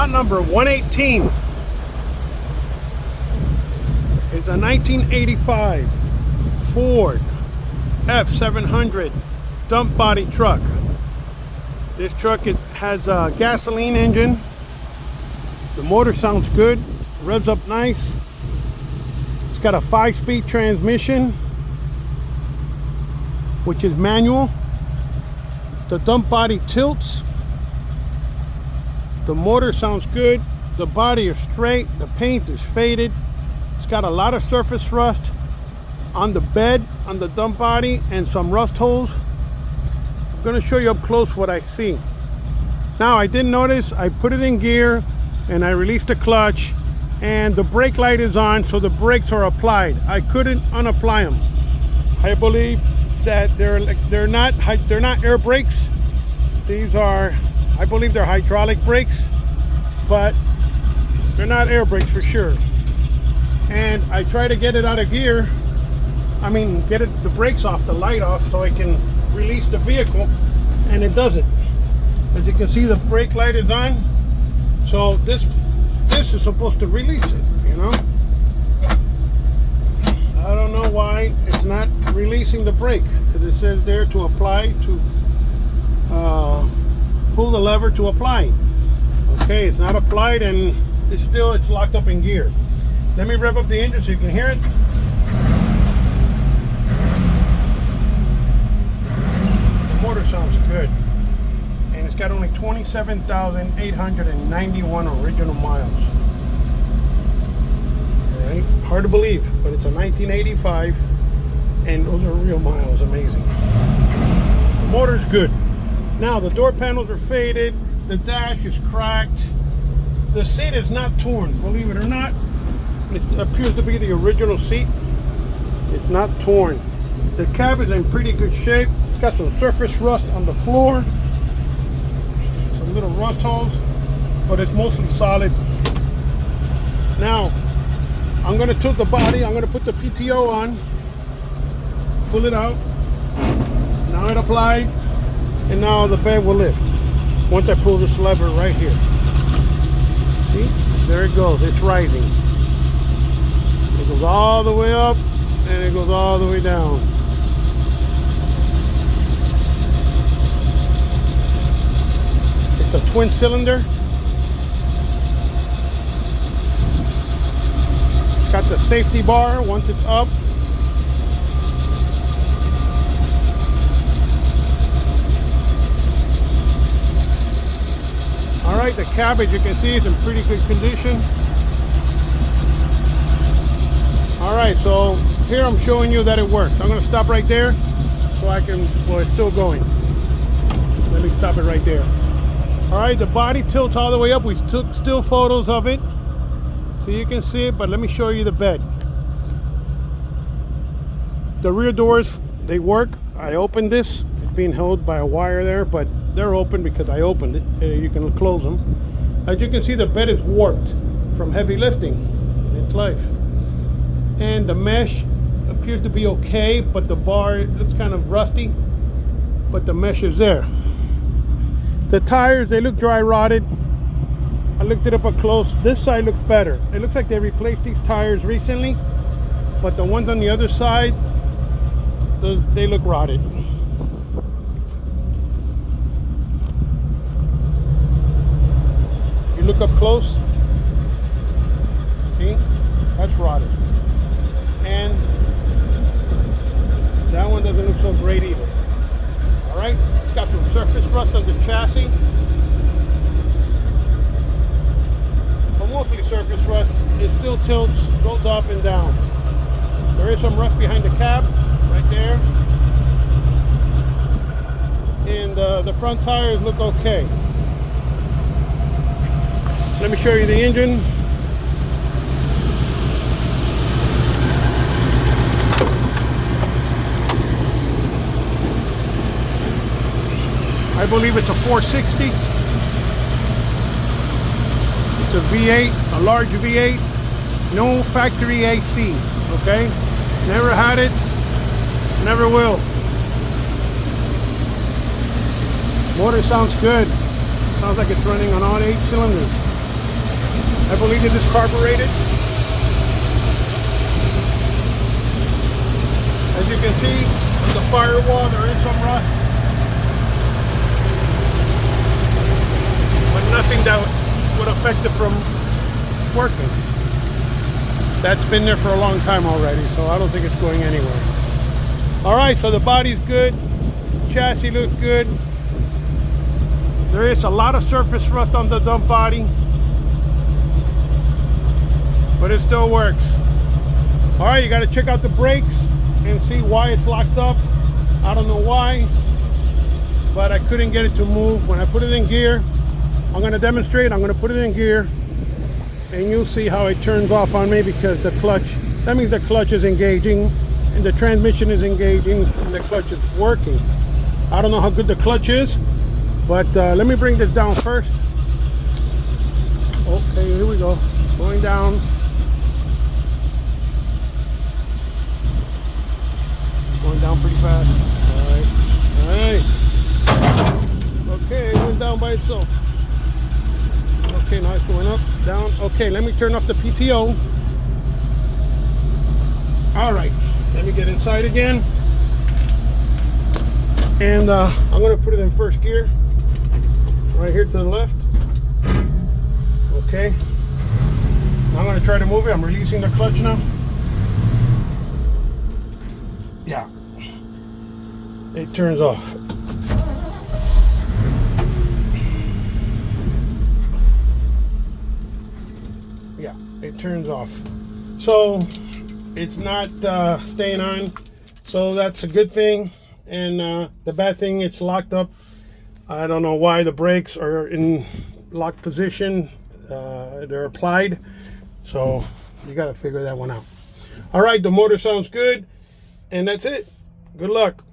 Lot number 118. It's a 1985 Ford F700 dump body truck. This truck has a gasoline engine. The motor sounds good, revs up nice. It's got a 5-speed transmission, which is manual. The dump body tilts. The motor sounds good. The body is straight. The paint is faded. It's got a lot of surface rust on the bed, on the dump body, and some rust holes. I'm going to show you up close what I see. Now, I did notice I put it in gear and I released the clutch, and the brake light is on, so the brakes are applied. I couldn't unapply them. I believe that they're not air brakes. These are, I believe they're hydraulic brakes, but they're not air brakes for sure. And I try to get it out of gear. I mean, get the brakes off, the light off, so I can release the vehicle, and it doesn't. As you can see, the brake light is on. So this is supposed to release it, you know. I don't know why it's not releasing the brake, because it says there to apply, to pull the lever to apply. Okay, it's not applied, and it's locked up in gear. Let me rev up the engine so you can hear it. The motor sounds good, and it's got only 27,891 original miles. All right, hard to believe, but it's a 1985, and those are real miles. Amazing. The motor's good. Now, the door panels are faded, the dash is cracked, the seat is not torn, believe it or not. It appears to be the original seat. It's not torn. The cab is in pretty good shape. It's got some surface rust on the floor, some little rust holes, but it's mostly solid. Now, I'm going to tilt the body. I'm going to put the PTO on, pull it out. Now it applied. And now the bed will lift once I pull this lever right here. See? There it goes. It's rising. It goes all the way up and it goes all the way down. It's a twin cylinder. It's got the safety bar once it's up. Alright, the cab, as you can see, is in pretty good condition. Alright, so here I'm showing you that it works. I'm going to stop right there so I can, well, it's still going. Let me stop it right there. Alright, the body tilts all the way up. We took still photos of it so you can see it, but let me show you the bed. The rear doors, they work. I opened this. It's being held by a wire there, but they're open because I opened it. You can close them. As you can see, the bed is warped from heavy lifting in its life. And the mesh appears to be okay, but the bar, it's kind of rusty, but the mesh is there. The tires, they look dry rotted. I looked it up up close. This side looks better. It looks like they replaced these tires recently, but the ones on the other side, they look rotted. You look up close, see, that's rotted. And that one doesn't look so great either. All right, it's got some surface rust on the chassis, but mostly surface rust. It still tilts, goes up and down. There is some rust behind the cab, right there. And the front tires look okay. Let me show you the engine. I believe it's a 460. It's a V8, a large V8. No factory AC, okay? Never had it, never will. Motor sounds good. Sounds like it's running on all 8 cylinders. I believe it is carbureted. As you can see, on the firewall there is some rust, but nothing that would affect it from working. That's been there for a long time already, so I don't think it's going anywhere. All right, so the body's good, chassis looks good. There is a lot of surface rust on the dump body, but it still works. All right, you got to check out the brakes and see why it's locked up. I don't know why, but I couldn't get it to move. When I put it in gear, I'm going to demonstrate. I'm going to put it in gear, and you'll see how it turns off on me, because the clutch, that means the clutch is engaging and the transmission is engaging and the clutch is working. I don't know how good the clutch is, but let me bring this down first. Okay, here we go. Going down. Going down pretty fast. All right. Okay, it went down by itself. Okay, now it's going up, down. Okay, let me turn off the PTO. All right, let me get inside again. And I'm gonna put it in first gear. Right here to the left. Okay. Now I'm gonna try to move it. I'm releasing the clutch now. Yeah, it turns off. Yeah, it turns off. So it's not staying on. So that's a good thing. And the bad thing, it's locked up. I don't know why the brakes are in locked position. They're applied. So you got to figure that one out. All right, the motor sounds good. And that's it. Good luck.